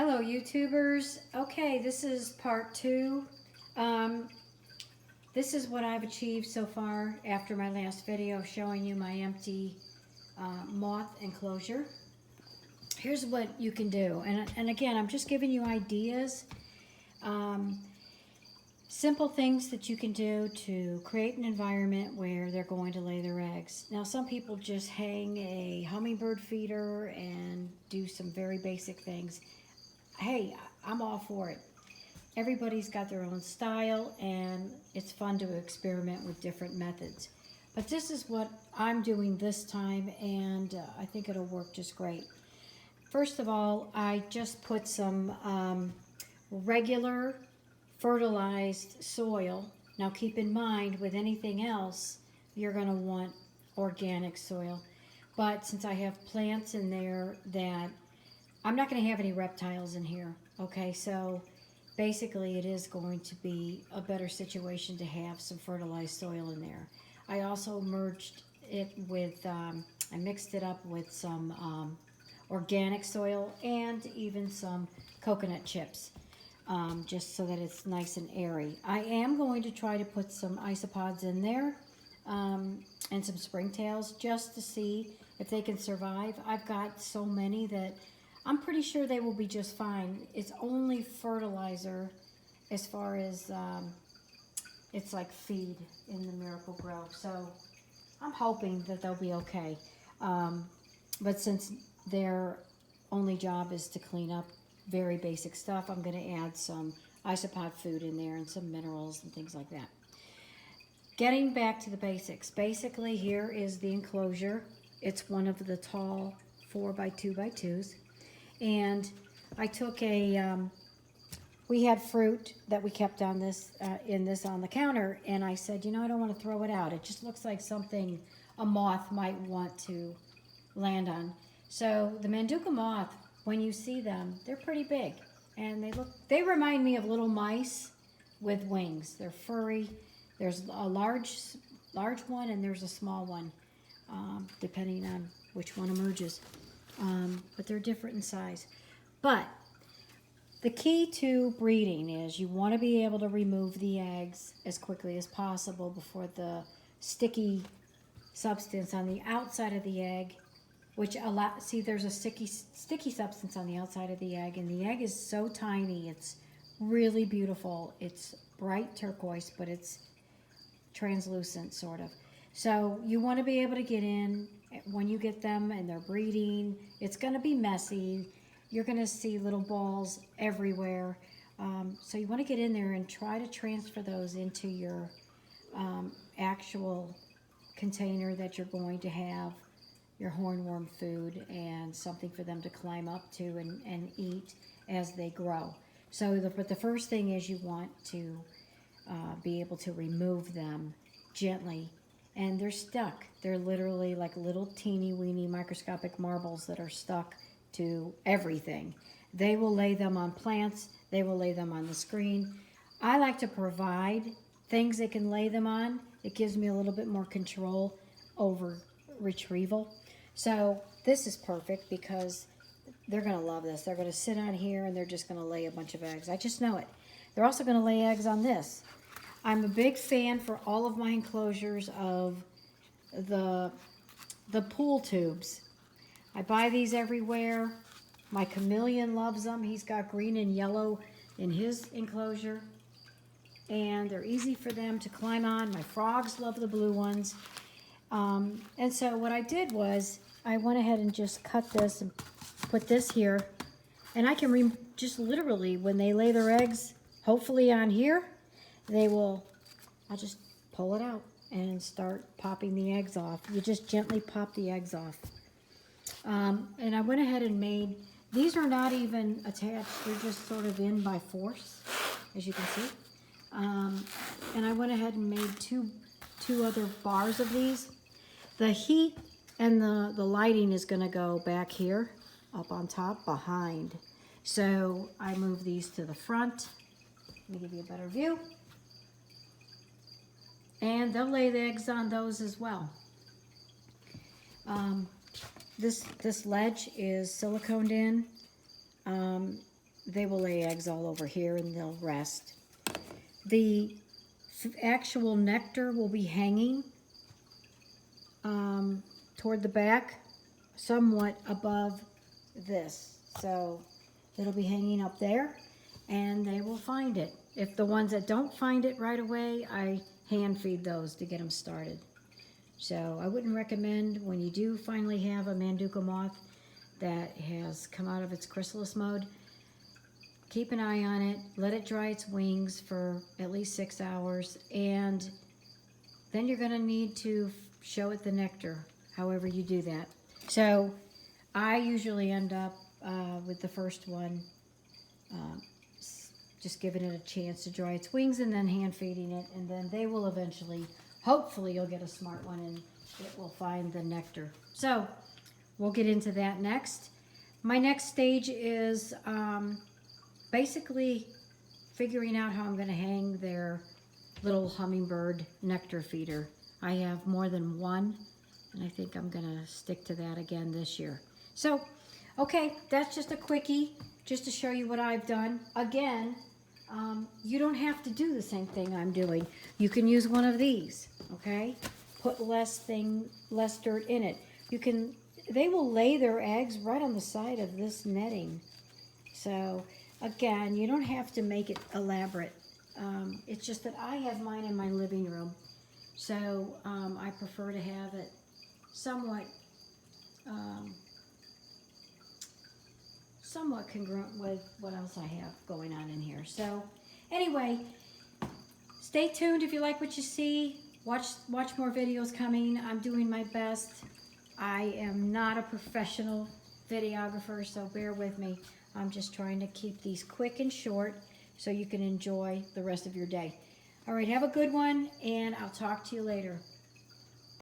Hello YouTubers. Okay, this is part two. Um, this is what I've achieved so far after my last video showing you my empty moth enclosure. Here's what you can do. And again, I'm just giving you ideas. Um, Simple things that you can do to create an environment where they're going to lay their eggs. Now, some people just hang a hummingbird feeder and do some very basic things. Hey, I'm all for it. Everybody's got their own style, and it's fun to experiment with different methods. But this is what I'm doing this time, and I think it'll work just great. First of all, I just put some regular fertilized soil. Now keep in mind, with anything else, you're going to want organic soil. But since I have plants in there that I'm not going to have any reptiles in here, okay? So basically it is going to be a better situation to have some fertilized soil in there. I also merged it with, I mixed it up with some organic soil and even some coconut chips, just so that it's nice and airy. I am going to try to put some isopods in there and some springtails just to see if they can survive. I've got so many that I'm pretty sure they will be just fine. It's only fertilizer as far as it's like feed in the Miracle Grow. So I'm hoping that they'll be okay. But since their only job is to clean up very basic stuff, I'm going to add some isopod food in there and some minerals and things like that. Getting back to the basics. Basically, here is the enclosure. It's one of the tall 4x2x2s. And I took we had fruit that we kept on this, on the counter, and I said, you know, I don't want to throw it out. It just looks like something a moth might want to land on. So the Manduka moth, when you see them, they're pretty big, and they remind me of little mice with wings. They're furry. There's a large one, and there's a small one, depending on which one emerges. But they're different in size. But the key to breeding is you want to be able to remove the eggs as quickly as possible before the sticky substance on the outside of the egg, which see, there's a sticky substance on the outside of the egg, and the egg is so tiny. It's really beautiful. It's bright turquoise, but it's translucent sort of. So you want to be able to get in when you get them and they're breeding. It's going to be messy. You're going to see little balls everywhere. So you want to get in there and try to transfer those into your actual container that you're going to have your hornworm food and something for them to climb up to and eat as they grow. So the first thing is you want to be able to remove them gently. And they're stuck. They're literally like little teeny weeny microscopic marbles that are stuck to everything. They will lay them on plants. They will lay them on the screen. I like to provide things they can lay them on. It gives me a little bit more control over retrieval. So this is perfect because they're going to love this. They're going to sit on here and they're just going to lay a bunch of eggs. I just know it. They're also going to lay eggs on this. I'm a big fan for all of my enclosures of the pool tubes. I buy these everywhere. My chameleon loves them. He's got green and yellow in his enclosure. And they're easy for them to climb on. My frogs love the blue ones. And so what I did was I went ahead and just cut this and put this here. And I can just literally, when they lay their eggs, hopefully on here, I'll just pull it out and start popping the eggs off. You just gently pop the eggs off. And I went ahead and made, these are not even attached, they're just sort of in by force, as you can see. And I went ahead and made two other bars of these. The heat and the lighting is gonna go back here, up on top, behind. So I move these to the front. Let me give you a better view. And they'll lay the eggs on those as well. This ledge is siliconed in. they will lay eggs all over here and they'll rest. The actual nectar will be hanging toward the back, somewhat above this. So it'll be hanging up there and they will find it. If the ones that don't find it right away, I hand feed those to get them started. So I wouldn't recommend, when you do finally have a Manduka moth that has come out of its chrysalis mode, keep an eye on it, let it dry its wings for at least 6 hours, and then you're going to need to show it the nectar, however you do that. So I usually end up with the first one, just giving it a chance to dry its wings and then hand feeding it, and then they will eventually, hopefully you'll get a smart one and it will find the nectar. So we'll get into that next. My next stage is basically figuring out how I'm going to hang their little hummingbird nectar feeder. I have more than one, and I think I'm going to stick to that again this year. So, okay, that's just a quickie, just to show you what I've done. Again, you don't have to do the same thing I'm doing. You can use one of these, okay? Put less dirt in it. They will lay their eggs right on the side of this netting. So, again, you don't have to make it elaborate. It's just that I have mine in my living room. So, I prefer to have it somewhat congruent with what else I have going on in here. So, anyway, stay tuned if you like what you see. Watch more videos coming. I'm doing my best. I am not a professional videographer, so bear with me. I'm just trying to keep these quick and short so you can enjoy the rest of your day. All right, have a good one, and I'll talk to you later.